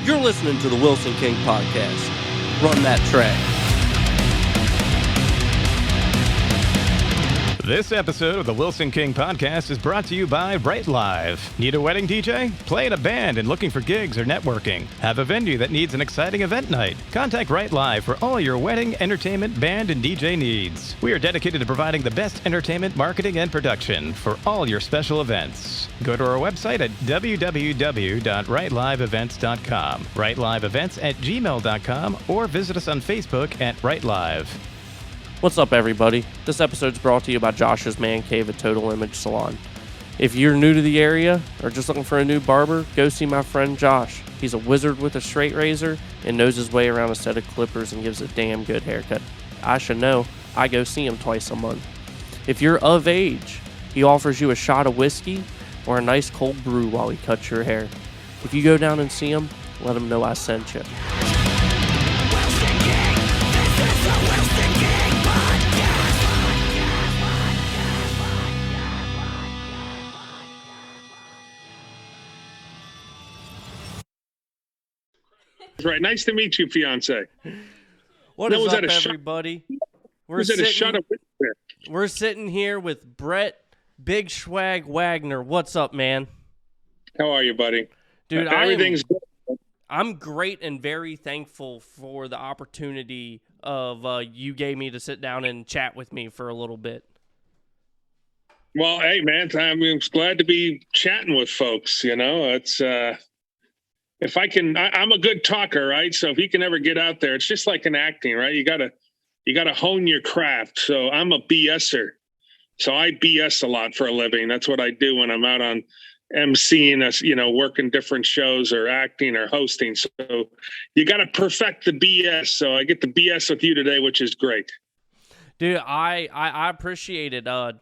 You're listening to the Wilson King Podcast. Run that track. This episode of the Wilson King Podcast is brought to you by Right Live. Need a wedding DJ? Play in a band and looking for gigs or networking? Have a venue that needs an exciting event night? Contact Right Live for all your wedding, entertainment, band, and DJ needs. We are dedicated to providing the best entertainment, marketing, and production for all your special events. Go to our website at www.rightliveevents.com, rightliveevents@gmail.com, or visit us on Facebook at Right Live. What's up, everybody? This episode's brought to you by Josh's Man Cave at Total Image Salon. If you're new to the area or just looking for a new barber, go see my friend Josh. He's a wizard with a straight razor and knows his way around a set of clippers and gives a damn good haircut. I should know. I go see him twice a month. If you're of age, he offers you a shot of whiskey or a nice cold brew while he cuts your hair. If you go down and see him, let him know I sent you. Right. Nice to meet you, fiance. What is up, everybody? We're sitting here with Brett Big Schwag Wagner. What's up, man? How are you, buddy? Dude, everything's good. I'm great and very thankful for the opportunity of you gave me to sit down and chat with me for a little bit. Well, hey, man, I'm glad to be chatting with folks. You know, it's if I can, I'm a good talker, right? So if you can ever get out there, it's just like in acting, right? You gotta hone your craft. So I'm a BSer. So I BS a lot for a living. That's what I do when I'm out on MCing, working different shows or acting or hosting. So you got to perfect the BS. So I get the BS with you today, which is great. Dude, I appreciate it. I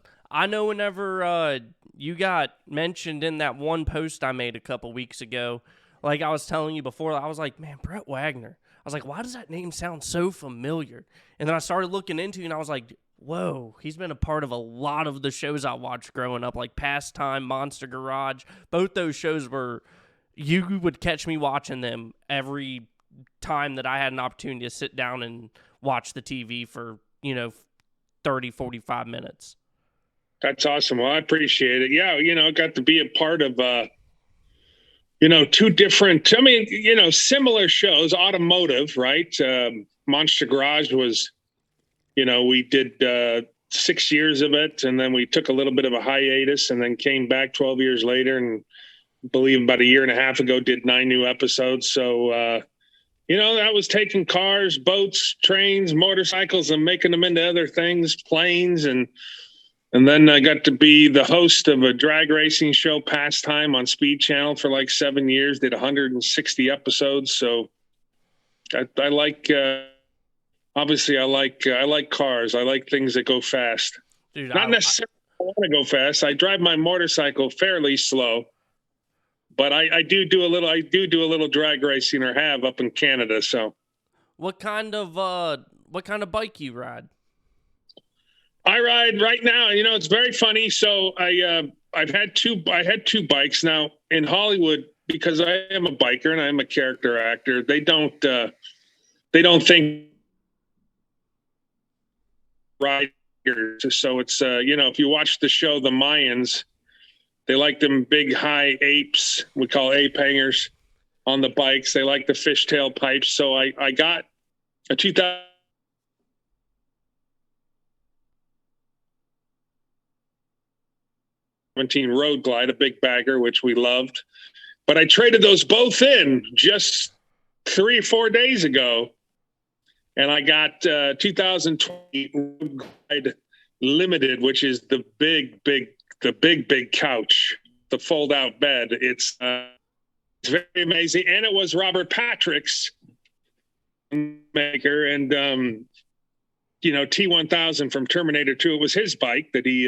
know whenever you got mentioned in that one post I made a couple weeks ago, like I was telling you before, I was like, man, Brett Wagner. I was like, why does that name sound so familiar? And then I started looking into it, and I was like, whoa, he's been a part of a lot of the shows I watched growing up, like Pastime, Monster Garage. Both those shows you would catch me watching them every time that I had an opportunity to sit down and watch the TV for, 30, 45 minutes. That's awesome. Well, I appreciate it. Yeah, got to be a part of two different, similar shows, automotive, right? Monster Garage was, we did 6 years of it, and then we took a little bit of a hiatus and then came back 12 years later, and I believe about a year and a half ago did 9 new episodes. So, that was taking cars, boats, trains, motorcycles, and making them into other things, planes, and then I got to be the host of a drag racing show, Pastime, on Speed Channel for like 7 years, did 160 episodes. So I like, obviously I like cars. I like things that go fast. Dude, Not necessarily I want to go fast. I drive my motorcycle fairly slow, but I do do a little drag racing, or have, up in Canada. So what kind of bike you ride? I ride right now. It's very funny. So I had two bikes now in Hollywood, because I am a biker and I'm a character actor. They don't think riders. So it's, if you watch the show, The Mayans, they like them big, high apes. We call ape hangers on the bikes. They like the fishtail pipes. So I got a 2017 Road Glide, a big bagger, which we loved. But I traded those both in just 3 or 4 days ago, and I got 2020 Road Glide Limited, which is the big couch, the fold-out bed. It's very amazing, and it was Robert Patrick's maker, and T1000 from Terminator 2. It was his bike that he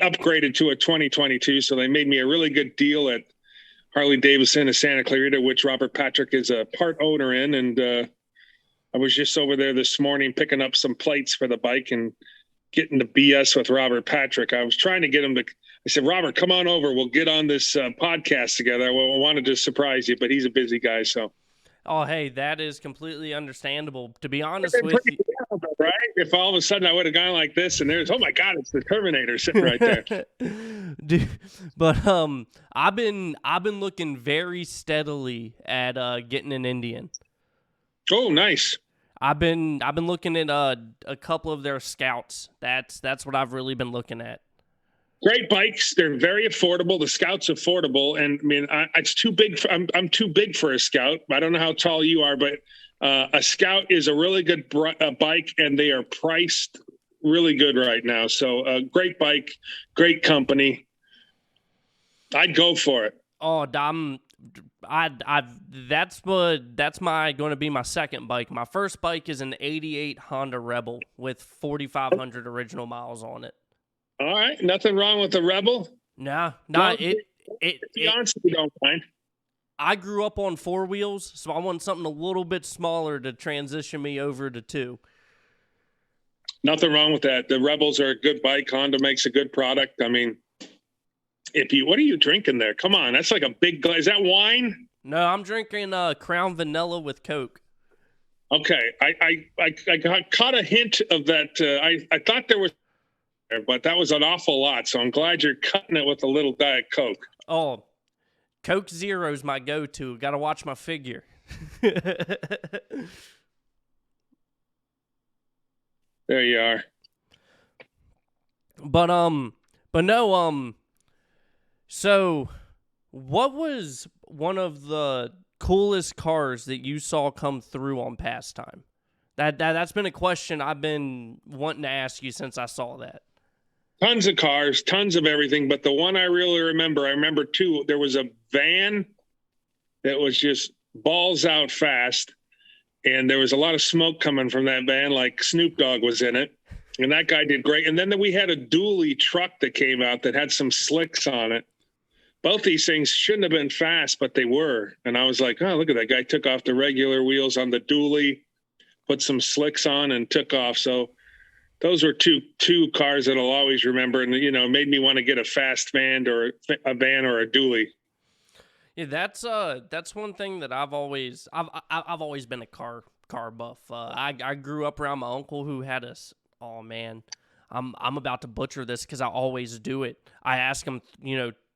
upgraded to a 2022, so they made me a really good deal at Harley Davidson in Santa Clarita, which Robert Patrick is a part owner in. And I was just over there this morning picking up some plates for the bike and getting the BS with Robert Patrick. I was trying to get him to I said, Robert, come on over. We'll get on this podcast together. Well, I wanted to surprise you, but he's a busy guy, so. Oh, hey, that is completely understandable. To be honest with you, right? If all of a sudden I would have gone like this, and there's, oh my God, it's the Terminator sitting right there. Dude, but I've been looking very steadily at getting an Indian. Oh, nice. I've been looking at a couple of their Scouts. That's what I've really been looking at. Great bikes. They're very affordable. The Scout's affordable, and I mean, it's too big. I'm too big for a Scout. I don't know how tall you are, but a Scout is a really good bike, and they are priced really good right now. So, great bike, great company. I'd go for it. Oh, that's going to be my second bike. My first bike is an '88 Honda Rebel with 4,500 original miles on it. All right, nothing wrong with the Rebel. No, You don't mind. I grew up on 4 wheels, so I want something a little bit smaller to transition me over to 2. Nothing wrong with that. The Rebels are a good bike. Honda makes a good product. I mean, what are you drinking there? Come on, that's like a big glass. Is that wine? No, I'm drinking Crown Vanilla with Coke. Okay, I caught a hint of that. I thought there was, but that was an awful lot. So I'm glad you're cutting it with a little Diet Coke. Oh, Coke Zero's my go-to. Got to watch my figure. There you are. But no. So, what was one of the coolest cars that you saw come through on Pastime? That's been a question I've been wanting to ask you since I saw that. Tons of cars, tons of everything. But the one I remember too, there was a van that was just balls out fast. And there was a lot of smoke coming from that van, like Snoop Dogg was in it. And that guy did great. And then we had a dually truck that came out that had some slicks on it. Both these things shouldn't have been fast, but they were. And I was like, oh, look at that guy. Took off the regular wheels on the dually, put some slicks on, and took off. So those were two cars that I'll always remember, and made me want to get a fast van or a dually. Yeah, that's one thing that I've always been a car buff. I grew up around my uncle who had us. Oh man, I'm about to butcher this because I always do it. I ask him,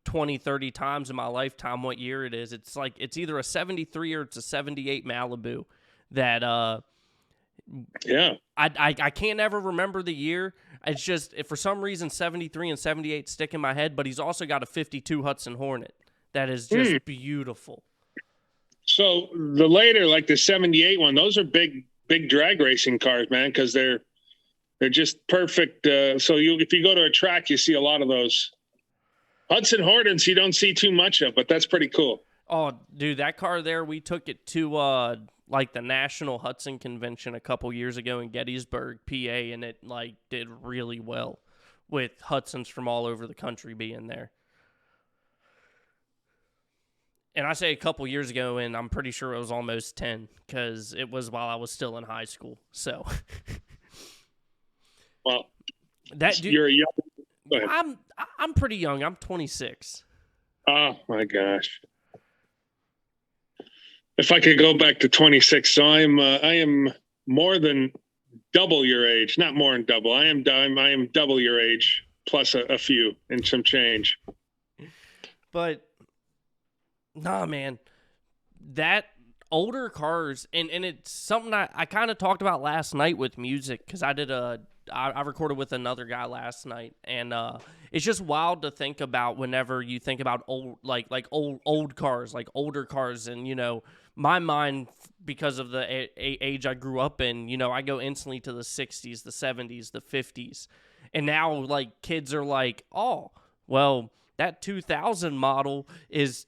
20, 30 times in my lifetime what year it is. It's like it's either a 73 or it's a 78 Malibu that yeah. I can't ever remember the year. It's just, if for some reason 73 and 78 stick in my head, but he's also got a 52 Hudson Hornet that is just beautiful. So the later, like the 78 one, those are big drag racing cars, man, because they're just perfect. So if you go to a track, you see a lot of those. Hudson Hornets you don't see too much of, but that's pretty cool. Oh, dude, that car there, we took it to like the National Hudson Convention a couple years ago in Gettysburg, PA, and it like did really well with Hudsons from all over the country being there. And I say a couple years ago, and I'm pretty sure it was almost 10 because it was while I was still in high school. So, well, that dude, you're young. Go ahead. I'm pretty young. I'm 26. Oh my gosh! If I could go back to 26, so I am more than double your age. Not more than double. I am double your age plus a few and some change. But nah, man, that older cars, and it's something I kind of talked about last night with music because I recorded with another guy last night, and it's just wild to think about whenever you think about old old cars, like older cars, and my mind, because of the age I grew up in, I go instantly to the 60s, the 70s, the 50s, and now like kids are like, oh, well, that 2000 model is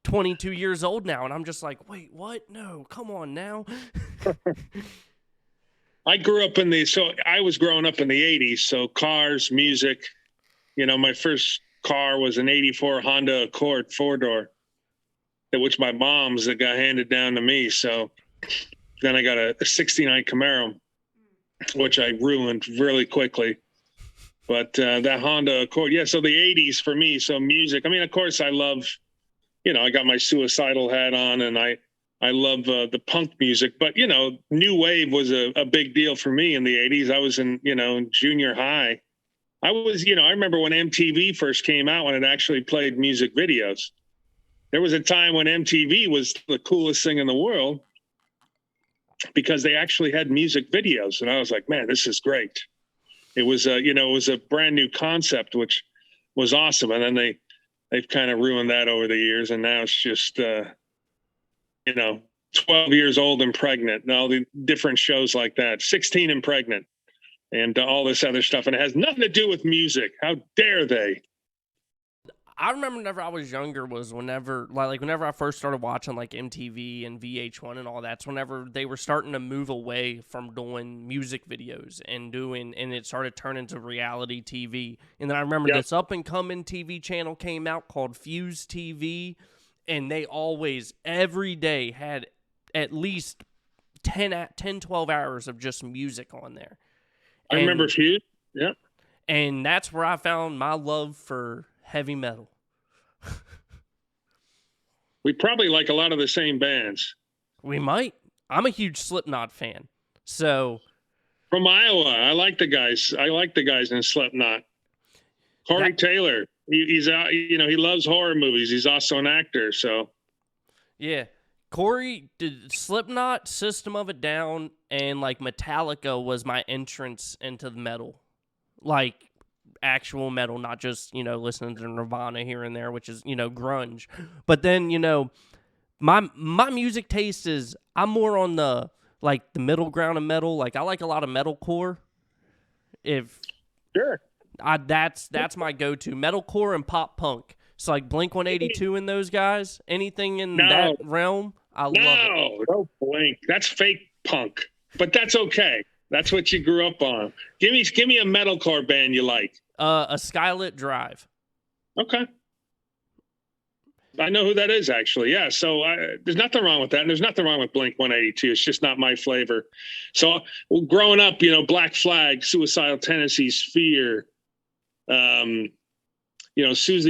22 years old now, and I'm just like, wait, what? No, come on now. I grew up I was growing up in the 80s, so cars, music, my first car was an 84 Honda Accord 4-door, which my mom's that got handed down to me. So then I got a 69 Camaro, which I ruined really quickly. But that Honda Accord, yeah. So the '80s for me. So music. I mean, of course, I love. I got my Suicidal hat on, and I love the punk music. But new wave was a big deal for me in the '80s. I was in junior high. I was I remember when MTV first came out, when it actually played music videos. There was a time when MTV was the coolest thing in the world because they actually had music videos, and I was like, man, this is great. It was it was a brand new concept, which was awesome. And then they've kind of ruined that over the years, and now it's just 12 years old and pregnant, and all the different shows like that, 16 and pregnant, and all this other stuff, and it has nothing to do with music. How dare they? I remember whenever I was younger was whenever I first started watching like MTV and VH1 and all that's whenever they were starting to move away from doing music videos and it started turning to reality TV. And then I remember this up and coming TV channel came out called Fuse TV, and they always every day had at least 12 hours of just music on there. I remember Fuse. Yeah. And that's where I found my love for heavy metal. We probably like a lot of the same bands. We might. I'm a huge Slipknot fan. So from Iowa, I like the guys. I like the guys in Slipknot. Corey Taylor. He's out. He loves horror movies. He's also an actor. So yeah, Corey did Slipknot, System of a Down, and like Metallica was my entrance into the metal, like actual metal, not just listening to Nirvana here and there, which is grunge. But then my music taste is I'm more on the middle ground of metal. Like I like a lot of metalcore. Sure. That's my go-to, metalcore and pop punk. So like Blink-182 and those guys, anything in that realm, I love it. No, Blink. That's fake punk, but that's okay. That's what you grew up on. Give me a metalcore band you like. A Skylit Drive. Okay. I know who that is, actually. Yeah, so there's nothing wrong with that, and there's nothing wrong with Blink-182. It's just not my flavor. So growing up, Black Flag, Suicidal Tendencies, Fear, Susie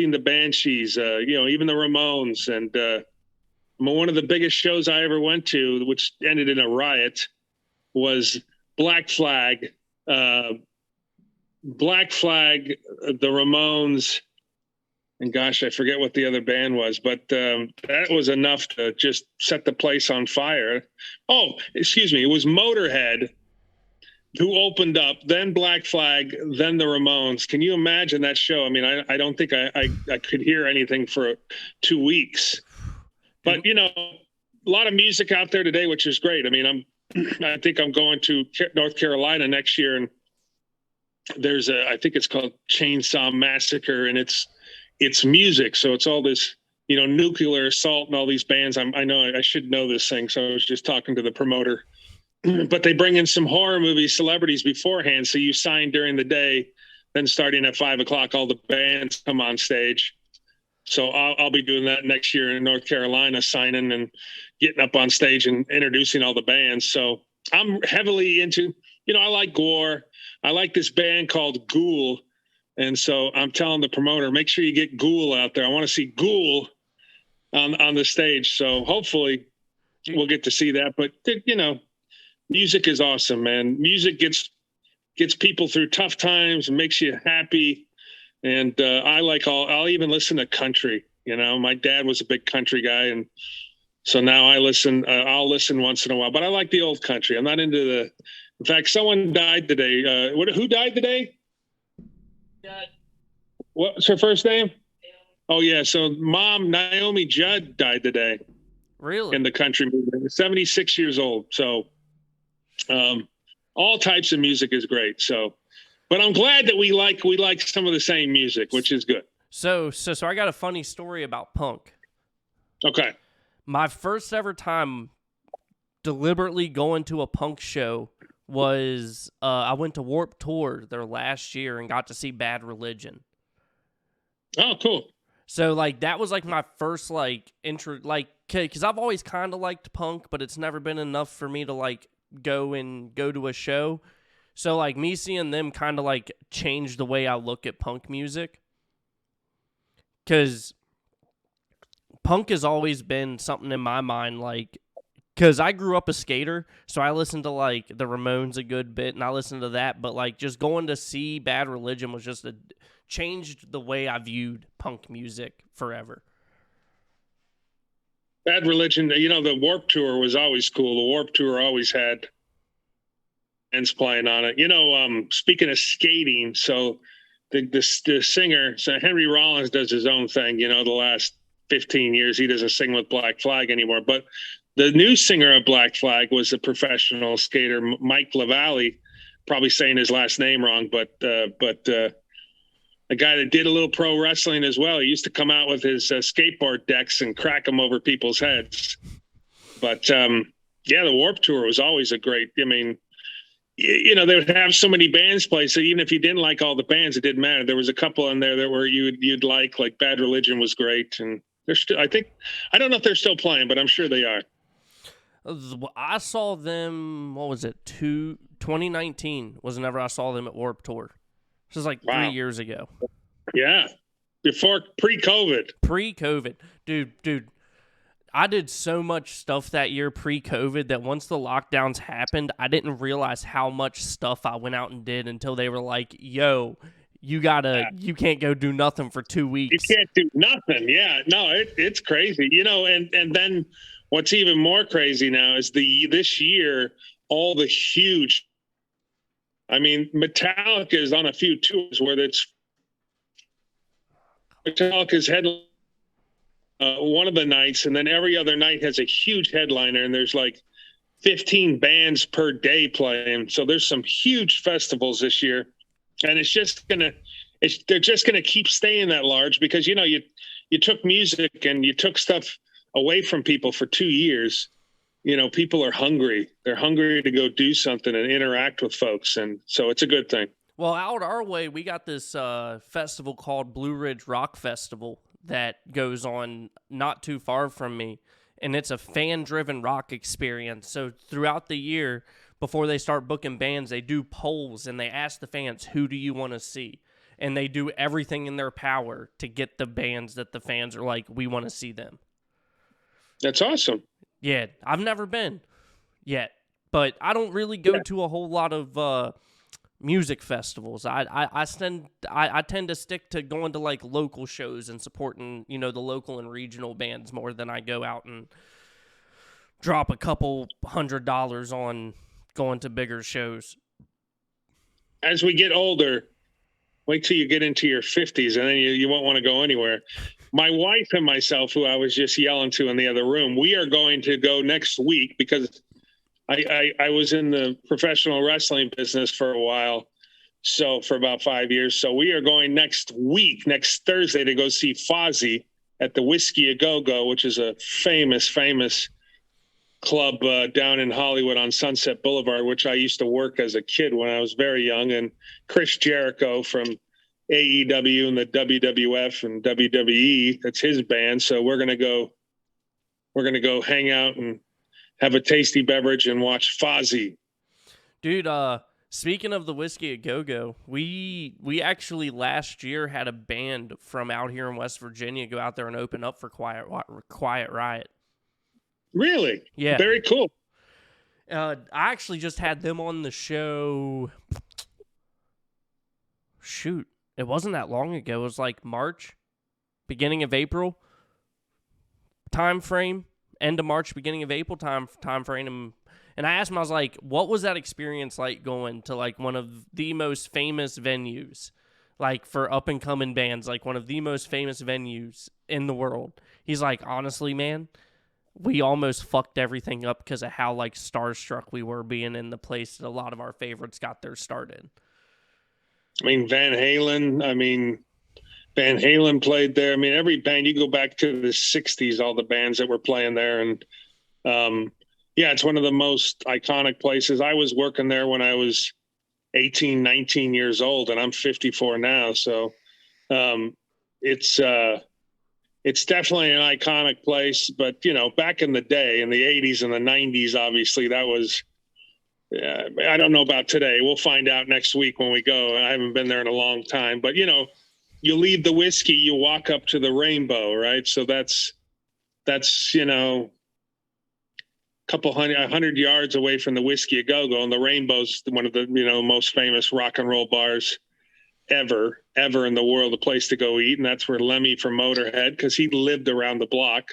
and the Banshees, even the Ramones. And one of the biggest shows I ever went to, which ended in a riot, was Black Flag, the Ramones, and gosh, I forget what the other band was, but that was enough to just set the place on fire. Oh, excuse me. It was Motorhead who opened up, then Black Flag, then the Ramones. Can you imagine that show? I mean, I don't think I could hear anything for 2 weeks. But, a lot of music out there today, which is great. I mean, I think I'm going to North Carolina next year, and there's I think it's called Chainsaw Massacre, and it's music. So it's all this, Nuclear Assault and all these bands. I know I should know this thing. So I was just talking to the promoter, but they bring in some horror movie celebrities beforehand. So you sign during the day, then starting at 5:00, all the bands come on stage. So I'll be doing that next year in North Carolina, signing and getting up on stage and introducing all the bands. So I'm heavily into, I like Gore. I like this band called Ghoul. And so I'm telling the promoter, make sure you get Ghoul out there. I want to see Ghoul on the stage. So hopefully we'll get to see that. But, music is awesome, man. Music gets people through tough times and makes you happy. And I'll even listen to country. My dad was a big country guy. And so now I'll listen once in a while. But I like the old country. I'm not into in fact, someone died today. Who died today? Judd. What's her first name? Oh, yeah. So Mom, Naomi Judd, died today. Really? In the country movement. 76 years old. So all types of music is great. So, but I'm glad that we like some of the same music, which is good. So I got a funny story about punk. Okay. My first ever time deliberately going to a punk show was I went to Warped Tour their last year and got to see Bad Religion. Oh, cool. So that was my first intro, because I've always kind of liked punk, but it's never been enough for me to go to a show. So like me seeing them kind of like change the way I look at punk music, because punk has always been something in my mind, like, because I grew up a skater, so I listened to like the Ramones a good bit, and I listened to that, but like just going to see Bad Religion was just changed the way I viewed punk music forever. Bad Religion, the Warped Tour was always cool. The Warped Tour always had bands playing on it. Speaking of skating, so the singer, so Henry Rollins does his own thing. The last 15 years he doesn't sing with Black Flag anymore. But the new singer of Black Flag was a professional skater, Mike LaValle. Probably saying his last name wrong, but a guy that did a little pro wrestling as well. He used to come out with his skateboard decks and crack them over people's heads. But the Warped Tour was always a great. I mean, they would have so many bands play. So even if you didn't like all the bands, it didn't matter. There was a couple in there that were you'd like Bad Religion was great, and they're still. I don't know if they're still playing, but I'm sure they are. I saw them. What was it? 2019 was whenever I saw them at Warped Tour. This was like 3 years ago. Yeah. Before pre-COVID. Pre-COVID. Dude, I did so much stuff that year pre-COVID that once the lockdowns happened, I didn't realize how much stuff I went out and did until they were like, yo, you can't go do nothing for 2 weeks. You can't do nothing. Yeah. No, it's crazy. And then what's even more crazy now is this year, all the huge, I mean, Metallica is on a few tours where Metallica's headline one of the nights, and then every other night has a huge headliner, and there's like 15 bands per day playing. So there's some huge festivals this year, and they're just gonna keep staying that large because you took music and you took stuff away from people for 2 years. People are hungry. They're hungry to go do something and interact with folks. And so it's a good thing. Well, out our way, we got this festival called Blue Ridge Rock Festival that goes on not too far from me. And it's a fan-driven rock experience. So throughout the year, before they start booking bands, they do polls and they ask the fans, who do you want to see? And they do everything in their power to get the bands that the fans are like, we want to see them. That's awesome. Yeah, I've never been yet, but I don't really go to a whole lot of music festivals. I tend to stick to going to like local shows and supporting the local and regional bands more than I go out and drop a couple $100 on going to bigger shows. As we get older, wait till you get into your 50s, and then you won't want to go anywhere. My wife and myself, who I was just yelling to in the other room, we are going to go next week because I was in the professional wrestling business for a while, so for about 5 years. So we are going next Thursday, to go see Fozzy at the Whiskey A Go-Go, which is a famous club down in Hollywood on Sunset Boulevard, which I used to work as a kid when I was very young. And Chris Jericho from AEW and the WWF and WWE, that's his band. So we're gonna go hang out and have a tasty beverage and watch Fozzy. Dude, speaking of the Whiskey A Go-Go, we actually last year had a band from out here in West Virginia go out there and open up for Quiet Riot. Really? Yeah. Very cool. I actually just had them on the show. Shoot. It wasn't that long ago. It was like March, beginning of April time frame, end of March, beginning of April time frame. And I asked him, I was like, what was that experience like going to like one of the most famous venues, like for up and coming bands, like one of the most famous venues in the world? He's like, honestly, man, we almost fucked everything up because of how like starstruck we were being in the place that a lot of our favorites got their start in. I mean, Van Halen played there. I mean, every band, you go back to the 60s, all the bands that were playing there. And it's one of the most iconic places. I was working there when I was 18, 19 years old, and I'm 54 now. So it's definitely an iconic place. But, back in the day, in the 80s and the 90s, obviously, that was Yeah, I don't know about today. We'll find out next week when we go. I haven't been there in a long time, but you leave the whiskey, you walk up to the Rainbow, right? So that's a couple 100 yards away from the Whiskey A Go-Go, and the Rainbow's one of the most famous rock and roll bars ever in the world, a place to go eat. And that's where Lemmy from Motorhead, because he lived around the block,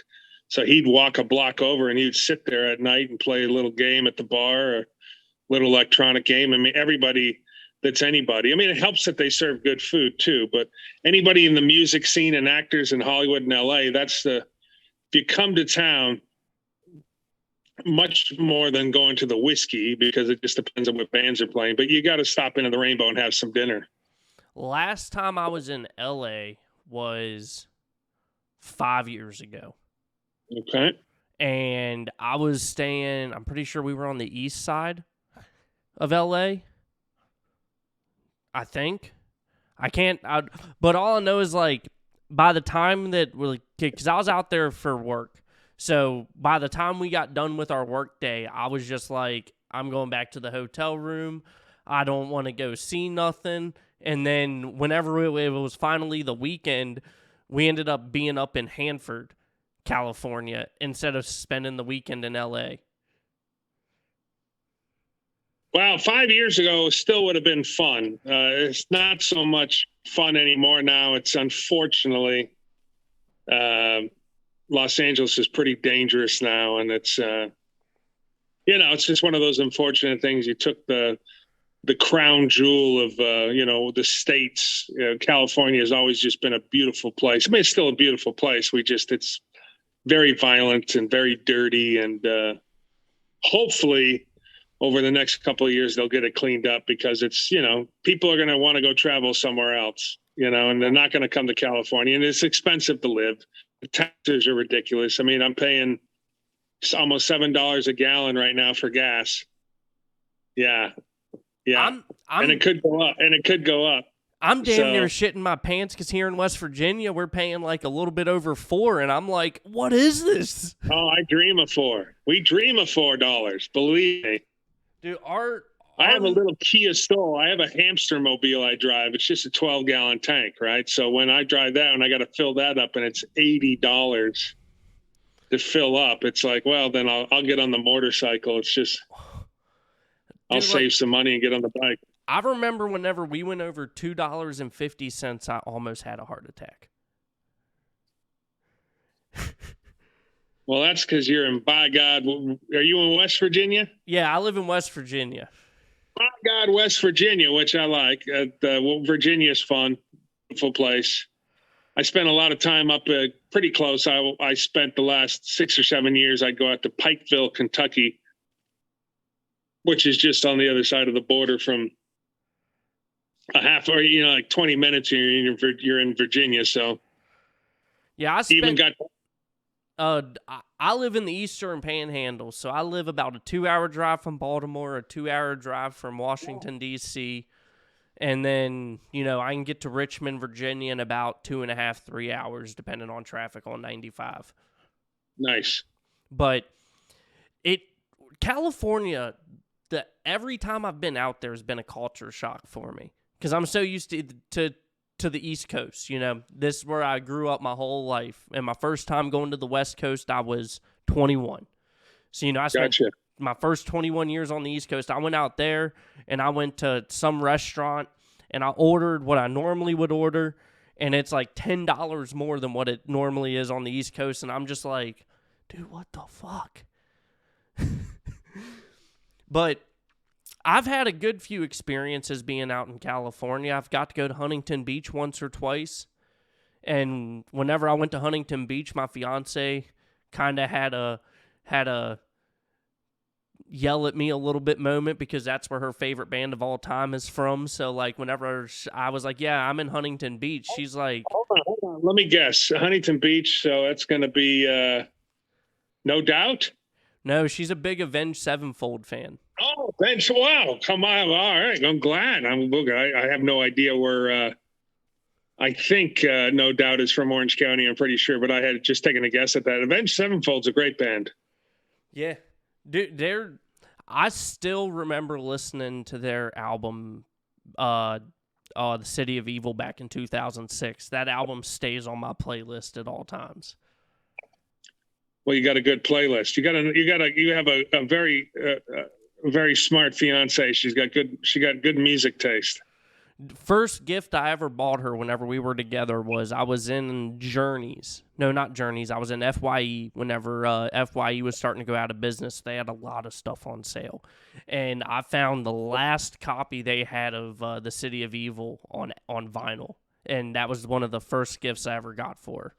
so he'd walk a block over and he'd sit there at night and play a little game at the bar, or a little electronic game. I mean, everybody that's anybody. I mean, it helps that they serve good food too, but anybody in the music scene and actors in Hollywood and LA, if you come to town, much more than going to the Whiskey, because it just depends on what bands are playing, but you got to stop into the Rainbow and have some dinner. Last time I was in LA was 5 years ago. Okay. And I was staying, I'm pretty sure we were on the east side of LA. I think. But all I know is, like, by the time that because I was out there for work. So by the time we got done with our work day, I was just like, I'm going back to the hotel room. I don't want to go see nothing. And then whenever it was finally the weekend, we ended up being up in Hanford, California, instead of spending the weekend in LA. Well, 5 years ago, it still would have been fun. It's not so much fun anymore now. It's unfortunately, Los Angeles is pretty dangerous now. And it's, it's just one of those unfortunate things. You took the crown jewel of, the states. California has always just been a beautiful place. I mean, it's still a beautiful place. It's very violent and very dirty. And hopefully over the next couple of years, they'll get it cleaned up, because it's, people are going to want to go travel somewhere else, and they're not going to come to California, and it's expensive to live. The taxes are ridiculous. I mean, I'm paying almost $7 a gallon right now for gas. Yeah. Yeah. And it could go up. I'm damn near shitting my pants, because here in West Virginia, we're paying like a little bit over $4, and I'm like, what is this? Oh, I dream of $4. We dream of $4, believe me. Dude, I have a little Kia Soul. I have a hamster mobile I drive. It's just a 12-gallon tank, right? So when I drive that, and I got to fill that up, and it's $80 to fill up, it's like, well, then I'll get on the motorcycle. It's just, I'll save some money and get on the bike. I remember whenever we went over $2.50, I almost had a heart attack. Well, that's because you're in, by God, are you in West Virginia? Yeah, I live in West Virginia. By God, West Virginia, which I like. Virginia's fun, beautiful place. I spent a lot of time up pretty close. I spent the last 6 or 7 years, I'd go out to Pikeville, Kentucky, which is just on the other side of the border from a half, or, like 20 minutes, you're in Virginia. So yeah, I live in the Eastern Panhandle, so I live about a 2-hour drive from Baltimore, a 2-hour drive from Washington, D.C., and then, I can get to Richmond, Virginia in about 2.5, 3 hours, depending on traffic on 95. Nice. But California, every time I've been out there has been a culture shock for me, because I'm so used to the East Coast. This is where I grew up my whole life. And my first time going to the West Coast, I was 21. So, I spent my first 21 years on the East Coast. I went out there and I went to some restaurant and I ordered what I normally would order. And it's like $10 more than what it normally is on the East Coast. And I'm just like, dude, what the fuck? But I've had a good few experiences being out in California. I've got to go to Huntington Beach once or twice. And whenever I went to Huntington Beach, my fiance kind of had a yell at me a little bit moment, because that's where her favorite band of all time is from. So, like, whenever I was like, yeah, I'm in Huntington Beach, she's like... Hold on. Let me guess. Huntington Beach, so that's going to be No Doubt? No, she's a big Avenged Sevenfold fan. Oh, thanks. Wow. Come on. All right. I'm glad. I have no idea where, I think No Doubt is from Orange County. I'm pretty sure, but I had just taken a guess at that. Avenged Sevenfold's a great band. Yeah. Dude, I still remember listening to their album, The City of Evil, back in 2006. That album stays on my playlist at all times. Well, you got a good playlist. You have a very smart fiance. She got good music taste. First gift I ever bought her whenever we were together was I was in Journeys. No, not Journeys. I was in FYE whenever FYE was starting to go out of business. They had a lot of stuff on sale. And I found the last copy they had of The City of Evil on vinyl. And that was one of the first gifts I ever got for her.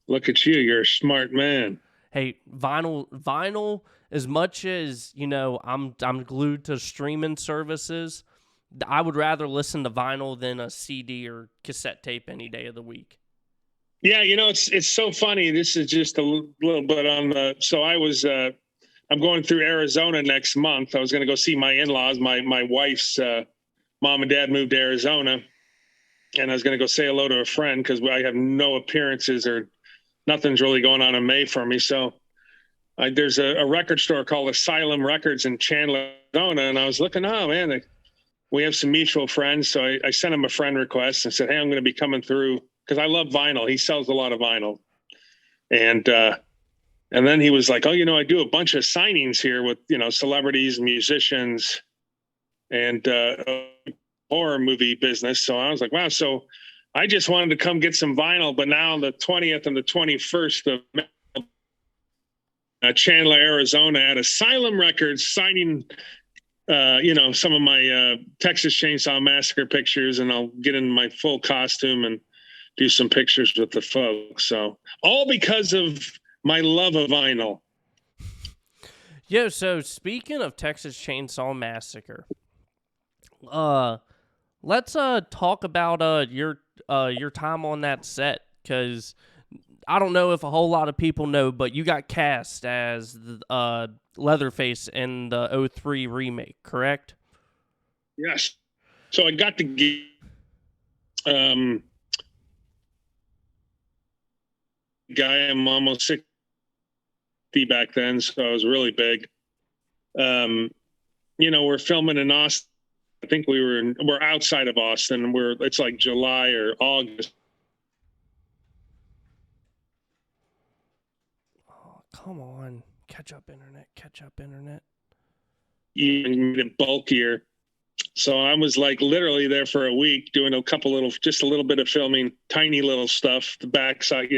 Look at you. You're a smart man. Hey, vinyl, as much as, I'm glued to streaming services, I would rather listen to vinyl than a CD or cassette tape any day of the week. Yeah, it's so funny. This is just a little bit on the. So I'm going through Arizona next month. I was going to go see my in-laws. My wife's mom and dad moved to Arizona, and I was going to go say hello to a friend because I have no appearances or nothing's really going on in May for me. So there's a record store called Asylum Records in Chandler, Arizona, and I was looking. Oh man. We have some mutual friends, so I sent him a friend request and said, "Hey, I'm going to be coming through because I love vinyl." He sells a lot of vinyl, and then he was like, "Oh, I do a bunch of signings here with celebrities, musicians, and horror movie business." So I was like, "Wow!" So I just wanted to come get some vinyl, but now on the 20th and the 21st of Chandler, Arizona, at Asylum Records, signing. Some of my Texas Chainsaw Massacre pictures, and I'll get in my full costume and do some pictures with the folks. So all because of my love of vinyl. Yo, so speaking of Texas Chainsaw Massacre, let's talk about your time on that set, because I don't know if a whole lot of people know, but you got cast as Leatherface in the 2003 remake, correct? Yes. So I got to get guy. I'm almost 60 back then, so I was really big. We're filming in Austin. I think we're outside of Austin. It's like July or August. Come on. Catch up, internet. Even get bulkier. So I was like literally there for a week doing just a little bit of filming, tiny little stuff, the backside,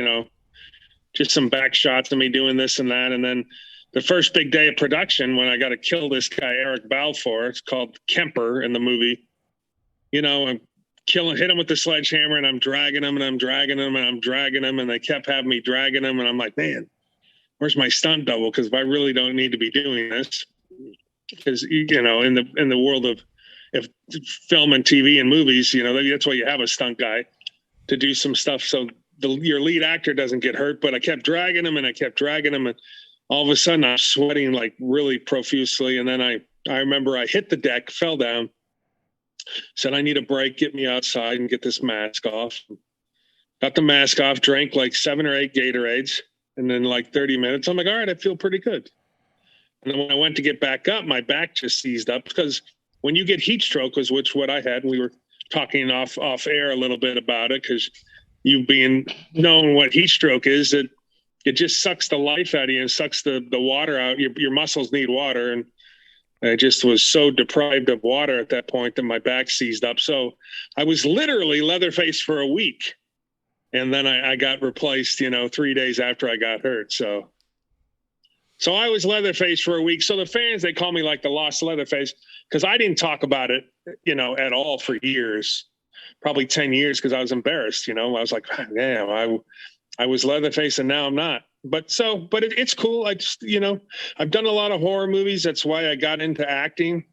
just some back shots of me doing this and that. And then the first big day of production, when I got to kill this guy, Eric Balfour, it's called Kemper in the movie, I'm hit him with the sledgehammer, and I'm dragging him, and I'm dragging him, and I'm dragging him. And they kept having me dragging him. And I'm like, man, where's my stunt double? Because I really don't need to be doing this. Because in the world of film and TV and movies, that's why you have a stunt guy to do some stuff so your lead actor doesn't get hurt. But I kept dragging him, and all of a sudden I'm sweating like really profusely. And then I remember I hit the deck, fell down, said, "I need a break. Get me outside and get this mask off." Got the mask off, drank like 7 or 8 Gatorades. And then like 30 minutes, I'm like, all right, I feel pretty good. And then when I went to get back up, my back just seized up, because when you get heat stroke, which what I had, and we were talking off air a little bit about it, because you being known what heat stroke is, it just sucks the life out of you and sucks the water out. Your muscles need water. And I just was so deprived of water at that point that my back seized up. So I was literally Leatherface for a week. And then I got replaced, 3 days after I got hurt. So I was Leatherface for a week. So the fans, they call me like the lost Leatherface, because I didn't talk about it, at all for years, probably 10 years, because I was embarrassed. I was like, damn, I was Leatherface and now I'm not. But it's cool. I just, I've done a lot of horror movies. That's why I got into acting.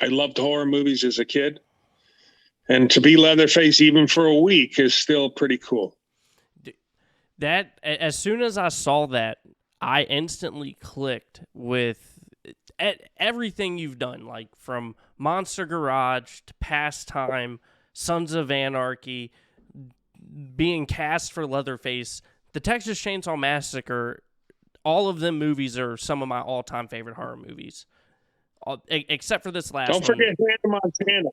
I loved horror movies as a kid. And to be Leatherface even for a week is still pretty cool. That, as soon as I saw that, I instantly clicked with everything you've done, like from Monster Garage to Pastime, Sons of Anarchy, being cast for Leatherface. The Texas Chainsaw Massacre, All of them movies are some of my all-time favorite horror movies, except for this last Don't forget Hannah Montana.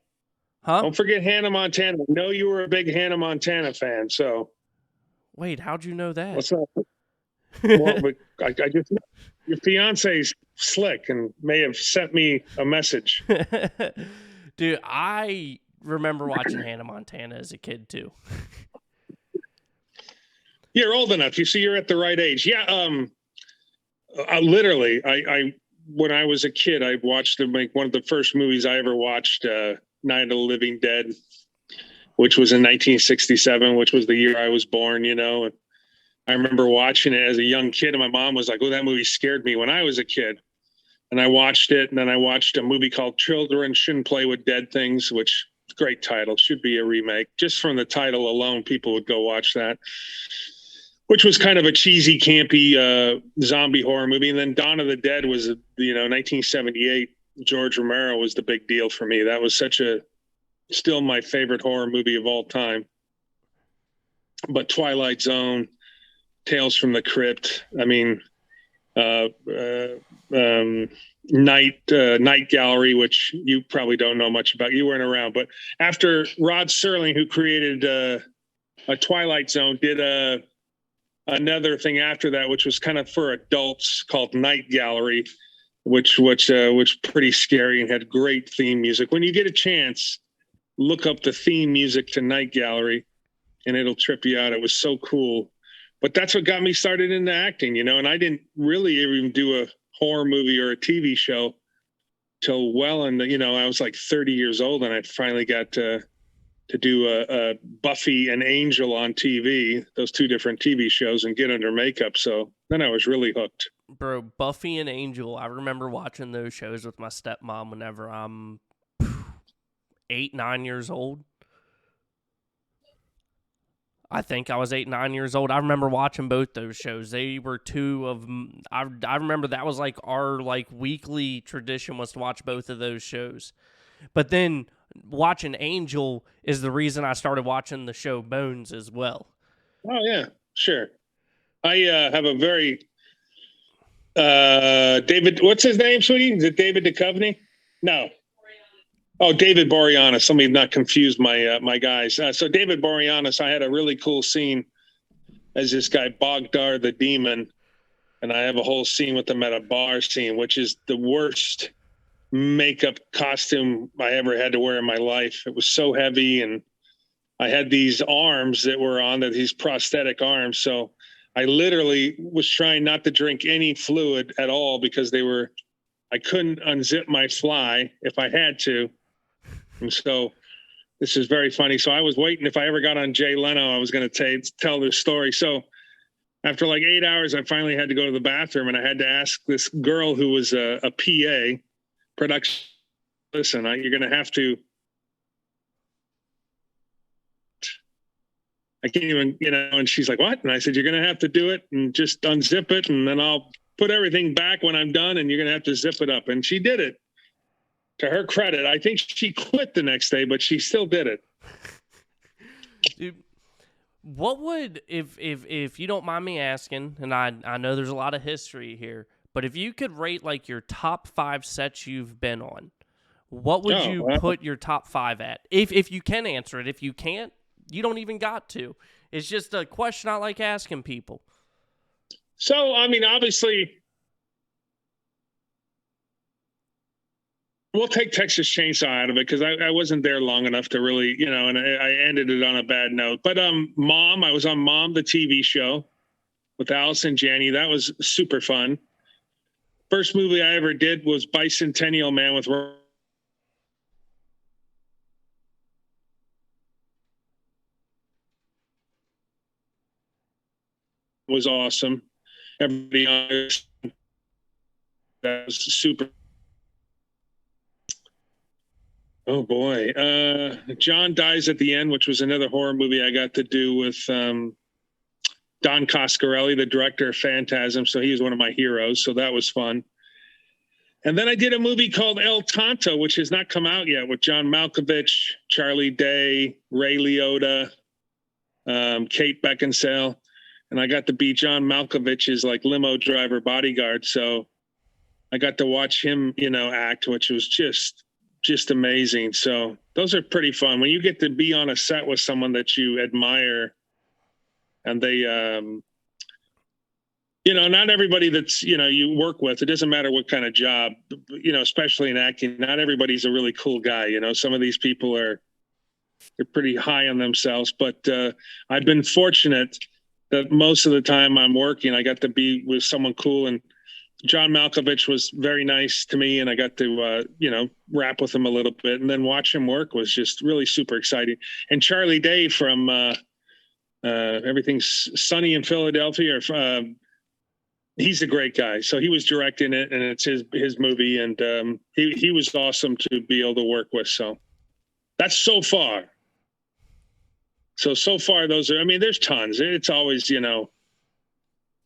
Huh? Don't forget Hannah Montana. I know you were a big Hannah Montana fan, so. Wait, how'd you know that? What's up? Well, but I just, your fiance's slick and may have sent me a message. Dude, I remember watching Hannah Montana as a kid too. You're old enough. You see, you're at the right age. Yeah. Literally, I when I was a kid, I watched one of the first movies I ever watched, Night of the Living Dead, which was in 1967, which was the year I was born. You know, and I remember watching it as a young kid, and my mom was like, "Oh, that movie scared me when I was a kid." And I watched it, and then I watched a movie called Children Shouldn't Play with Dead Things, which great title, should be a remake. Just from the title alone, people would go watch that, which was kind of a cheesy, campy zombie horror movie. And then Dawn of the Dead was, 1978. George Romero was the big deal for me. That was still my favorite horror movie of all time. But Twilight Zone, Tales from the Crypt, I mean, Night Gallery, which you probably don't know much about. You weren't around, but after Rod Serling, who created a Twilight Zone, did another thing after that, which was kind of for adults, called Night Gallery, which pretty scary and had great theme music. When you get a chance, look up the theme music to Night Gallery, and it'll trip you out. It was so cool. But that's what got me started into acting, and I didn't really even do a horror movie or a TV show till I was like 30 years old, and I finally got to do a Buffy and Angel on TV, those two different TV shows, and get under makeup. So then I was really hooked. Bro, Buffy and Angel, I remember watching those shows with my stepmom whenever I'm 8, 9 years old. I think I was 8, 9 years old. I remember watching both those shows. They were two of I remember that was like our weekly tradition was to watch both of those shows. But then watching Angel is the reason I started watching the show Bones as well. Oh yeah, sure. I have a very David. What's his name, sweetie? Is it David Duchovny? No. Oh, David Boreanaz. Let me not confuse my guys. So David Boreanaz, I had a really cool scene as this guy Bogdar the Demon, and I have a whole scene with him at a bar scene, which is the worst makeup costume I ever had to wear in my life. It was so heavy, and I had these arms that were on these prosthetic arms. So I literally was trying not to drink any fluid at all because I couldn't unzip my fly if I had to. And so this is very funny. So I was waiting. If I ever got on Jay Leno, I was going to tell this story. So after 8 hours, I finally had to go to the bathroom, and I had to ask this girl who was a PA production, listen, you're going to have to, I can't even, and she's like, what? And I said, you're going to have to do it and just unzip it. And then I'll put everything back when I'm done, and you're going to have to zip it up. And she did it. To her credit, I think she quit the next day, but she still did it. Dude, what would, if you don't mind me asking, and I know there's a lot of history here, but if you could rate your top 5 sets you've been on, what would you put your top 5 at? If you can answer it. If you can't, you don't even got to. It's just a question I like asking people. So, I mean, obviously, we'll take Texas Chainsaw out of it because I wasn't there long enough to really, and I ended it on a bad note. But Mom, I was on Mom, the TV show with Allison Janney. That was super fun. First movie I ever did was Bicentennial Man with was awesome. Everybody on that was super. Oh boy. John Dies at the End, which was another horror movie I got to do with Don Coscarelli, the director of Phantasm. So he was one of my heroes. So that was fun. And then I did a movie called El Tonto, which has not come out yet, with John Malkovich, Charlie Day, Ray Liotta, Kate Beckinsale. and I got to be John Malkovich's like limo driver bodyguard. So I got to watch him, act, which was just amazing. So those are pretty fun when you get to be on a set with someone that you admire, and they, not everybody that's, you work with, it doesn't matter what kind of job, especially in acting, not everybody's a really cool guy. Some of these people they're pretty high on themselves, but I've been fortunate that most of the time I'm working, I got to be with someone cool, and John Malkovich was very nice to me, and I got to, rap with him a little bit, and then watch him work was just really super exciting. And Charlie Day from Everything's Sunny in Philadelphia, he's a great guy. So he was directing it, and it's his movie, and he was awesome to be able to work with. So that's so far. So far, those are, there's tons. It's always,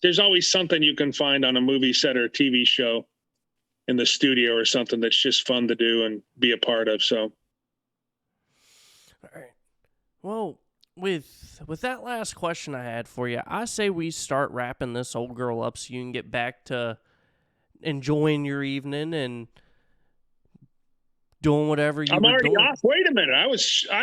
there's always something you can find on a movie set or a TV show in the studio or something that's just fun to do and be a part of. So. All right. Well, with that last question I had for you, I say we start wrapping this old girl up so you can get back to enjoying your evening and doing whatever you I'm were already doing. off. Wait a minute. I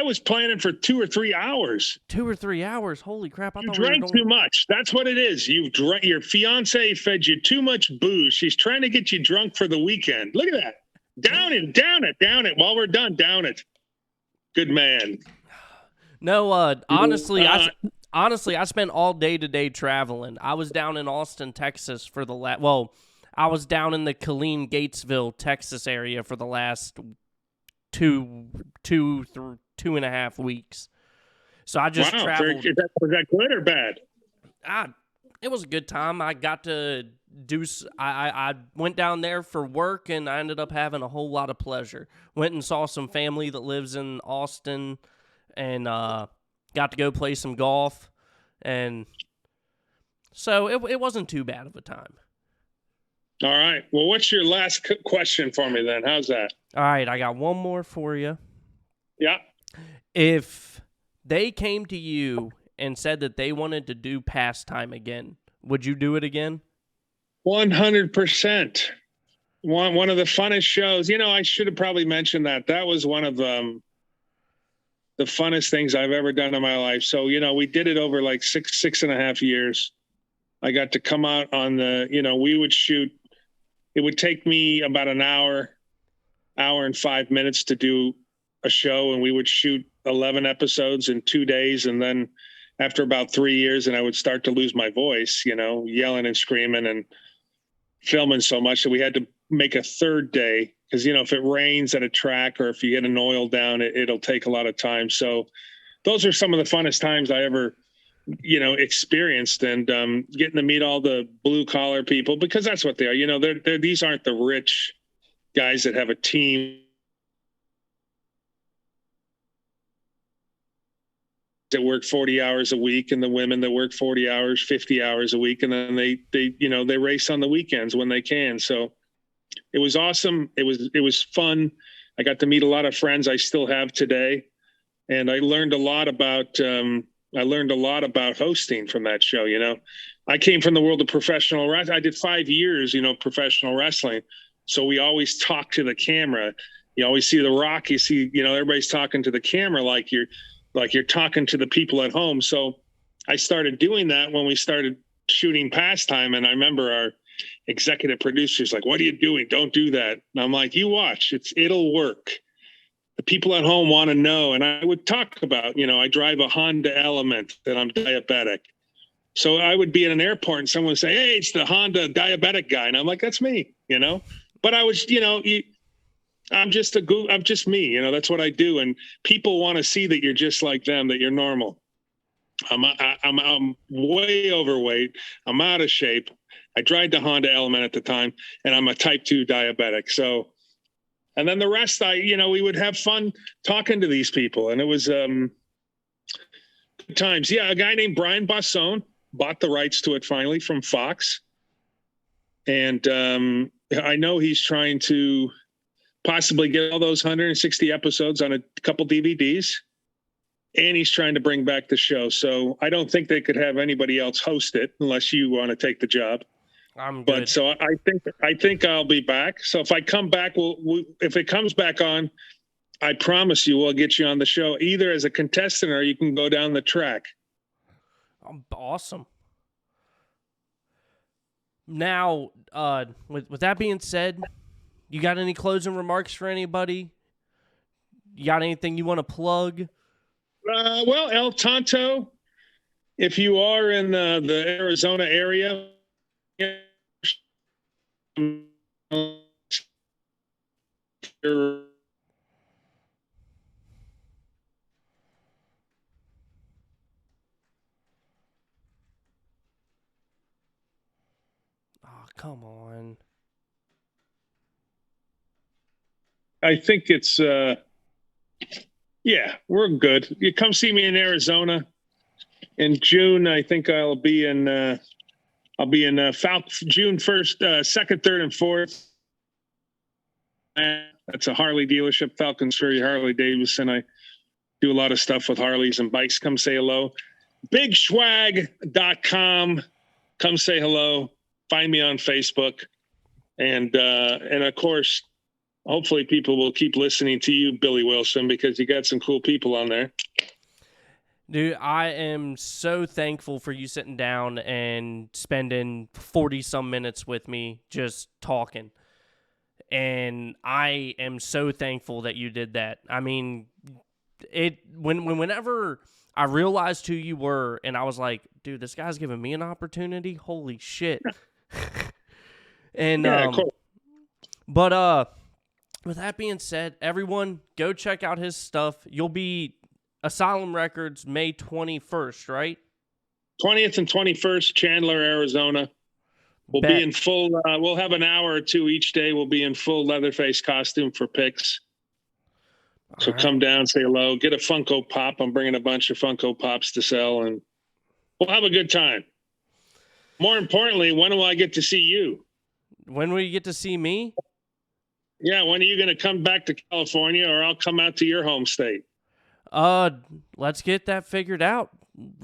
was planning for 2 or 3 hours. 2 or 3 hours? Holy crap. I You thought we were drank too much. That's what it is. Your fiance fed you too much booze. She's trying to get you drunk for the weekend. Look at that. Down it. While we're done, down it. Good man. No, honestly, I spent all day today traveling. I was down in Austin, Texas for the I was down in the Killeen, Gatesville, Texas area for the last 2.5 weeks. So I just traveled. Was that good or bad? It was a good time. I got to do. I went down there for work, and I ended up having a whole lot of pleasure. Went and saw some family that lives in Austin, and got to go play some golf, and so it wasn't too bad of a time. All right. Well, what's your last question for me then? How's that? All right, I got one more for you. Yeah. If they came to you and said that they wanted to do Pastime again, would you do it again? 100%. One of the funnest shows. I should have probably mentioned that. That was one of the funnest things I've ever done in my life. So, we did it over like 6.5 years. I got to come out on we would shoot. It would take me about an hour and 5 minutes to do a show, and we would shoot 11 episodes in 2 days. And then after about 3 years, and I would start to lose my voice, yelling and screaming and filming so much that we had to make a third day. Because, if it rains at a track or if you get an oil down, it'll take a lot of time. So those are some of the funnest times I ever, experienced, and getting to meet all the blue collar people, because that's what they are. These aren't the rich guys that have a team that work 40 hours a week, and the women that work 40 hours, 50 hours a week. And then they race on the weekends when they can. So it was awesome. It was fun. I got to meet a lot of friends I still have today. And I learned a lot about hosting from that show. I came from the world of professional wrestling. I did 5 years, professional wrestling. So we always talk to the camera. You always see The Rock. You see, everybody's talking to the camera like you're talking to the people at home. So I started doing that when we started shooting Pastime. And I remember our executive producer's like, "What are you doing? Don't do that." And I'm like, "You watch, it'll work. The people at home want to know." And I would talk about, I drive a Honda Element and I'm diabetic. So I would be at an airport and someone would say, "Hey, it's the Honda diabetic guy." And I'm like, "That's me," but I was, I'm just me, that's what I do. And people want to see that you're just like them, that you're normal. I'm way overweight. I'm out of shape. I drive the Honda Element at the time, and I'm a type 2 diabetic. So, and then the rest, we would have fun talking to these people, and it was good times. Yeah, a guy named Brian Bossone bought the rights to it finally from Fox. And I know he's trying to possibly get all those 160 episodes on a couple DVDs. and he's trying to bring back the show. So I don't think they could have anybody else host it unless you want to take the job. I'm good. But so I think I'll be back. So if I come back, if it comes back on, I promise you we'll get you on the show either as a contestant or you can go down the track. Awesome. Now, with that being said, you got any closing remarks for anybody? You got anything you want to plug? Well, El Tonto, if you are in the Arizona area, Oh, come on. I think it's yeah, we're good. You come see me in Arizona in June. I think I'll be in June 1st, 2nd, 3rd, and 4th. That's a Harley dealership, Falcons Fury Harley Davidson. I do a lot of stuff with Harleys and bikes. Come say hello. BigSwag.com. Come say hello. Find me on Facebook. And of course, hopefully people will keep listening to you, Billy Wilson, because you got some cool people on there. Dude, I am so thankful for you sitting down and spending 40-some minutes with me just talking. And I am so thankful that you did that. I mean, whenever I realized who you were, and I was like, dude, this guy's giving me an opportunity. Holy shit. And Yeah, cool. But with that being said, everyone go check out his stuff. You'll be Asylum Records May 21st, right? 20th and 21st, Chandler, Arizona. We'll be in full. We'll have an hour or two each day. We'll be in full Leatherface costume for pics. So come down, say hello, get a Funko Pop. I'm bringing a bunch of Funko Pops to sell, and we'll have a good time. More importantly, when will I get to see you? When will you get to see me? Yeah, when are you going to come back to California, or I'll come out to your home state? Let's get that figured out.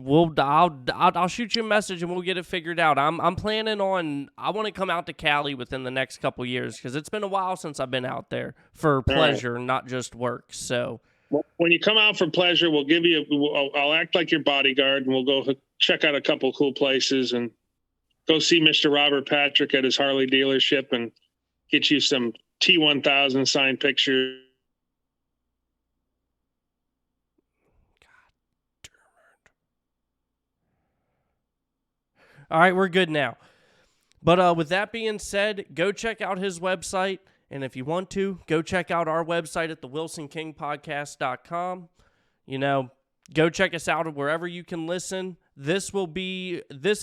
I'll shoot you a message and we'll get it figured out. I'm planning on, I want to come out to Cali within the next couple years because it's been a while since I've been out there for pleasure, not just work. So when you come out for pleasure, we'll give you. I'll act like your bodyguard, and we'll go check out a couple cool places and go see Mr. Robert Patrick at his Harley dealership and get you some T1000 signed pictures. All right, we're good now. But with that being said, go check out his website. And if you want to, go check out our website at thewilsonkingpodcast.com. You know, go check us out wherever you can listen. This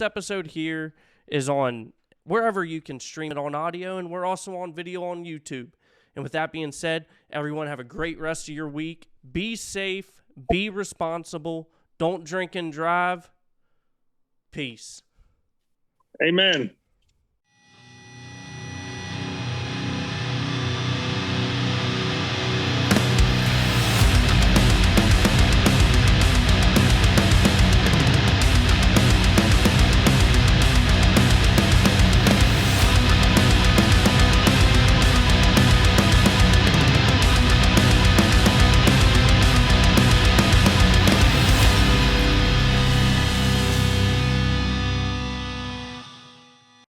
episode here is on wherever you can stream it on audio, and we're also on video on YouTube. And with that being said, everyone have a great rest of your week. Be safe, be responsible, don't drink and drive. Peace. Amen.